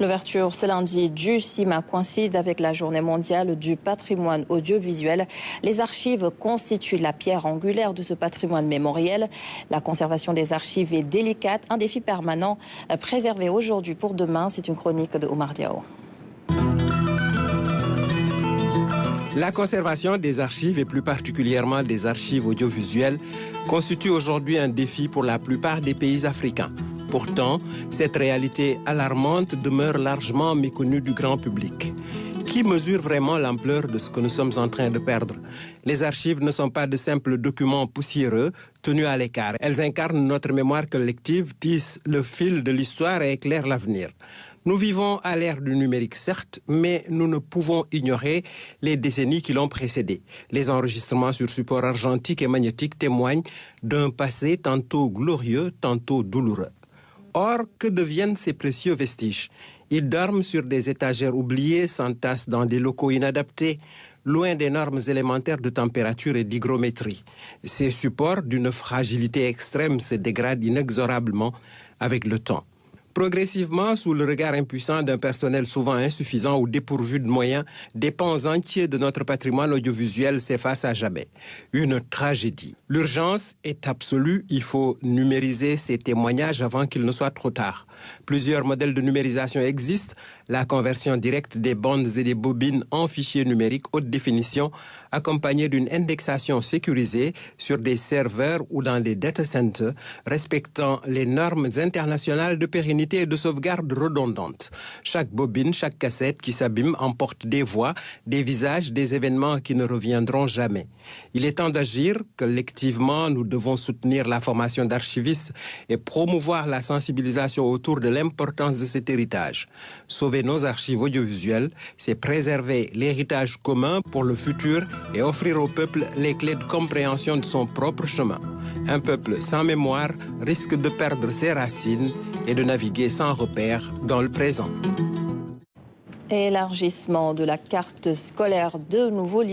L'ouverture ce lundi du CIMA coïncide avec la journée mondiale du patrimoine audiovisuel. Les archives constituent la pierre angulaire de ce patrimoine mémoriel. La conservation des archives est délicate, un défi permanent, préservé aujourd'hui pour demain. C'est une chronique de Omar Diao. La conservation des archives et plus particulièrement des archives audiovisuelles constitue aujourd'hui un défi pour la plupart des pays africains. Pourtant, cette réalité alarmante demeure largement méconnue du grand public. Qui mesure vraiment l'ampleur de ce que nous sommes en train de perdre? Les archives ne sont pas de simples documents poussiéreux tenus à l'écart. Elles incarnent notre mémoire collective, tissent le fil de l'histoire et éclairent l'avenir. Nous vivons à l'ère du numérique, certes, mais nous ne pouvons ignorer les décennies qui l'ont précédé. Les enregistrements sur support argentique et magnétique témoignent d'un passé tantôt glorieux, tantôt douloureux. Or, que deviennent ces précieux vestiges? Ils dorment sur des étagères oubliées, s'entassent dans des locaux inadaptés, loin des normes élémentaires de température et d'hygrométrie. Ces supports, d'une fragilité extrême, se dégradent inexorablement avec le temps. Progressivement, sous le regard impuissant d'un personnel souvent insuffisant ou dépourvu de moyens, des pans entiers de notre patrimoine audiovisuel s'effacent à jamais. Une tragédie. L'urgence est absolue, il faut numériser ces témoignages avant qu'il ne soit trop tard. Plusieurs modèles de numérisation existent, la conversion directe des bandes et des bobines en fichiers numériques haute définition, accompagnée d'une indexation sécurisée sur des serveurs ou dans des data centers, respectant les normes internationales de pérennité et de sauvegarde redondantes. Chaque bobine, chaque cassette qui s'abîme emporte des voix, des visages, des événements qui ne reviendront jamais. Il est temps d'agir. Collectivement, nous devons soutenir la formation d'archivistes et promouvoir la sensibilisation autour de l'importance de cet héritage. Sauver nos archives audiovisuelles, c'est préserver l'héritage commun pour le futur et offrir au peuple les clés de compréhension de son propre chemin. Un peuple sans mémoire risque de perdre ses racines et de naviguer sans repère dans le présent. Élargissement de la carte scolaire, de nouveaux lycées.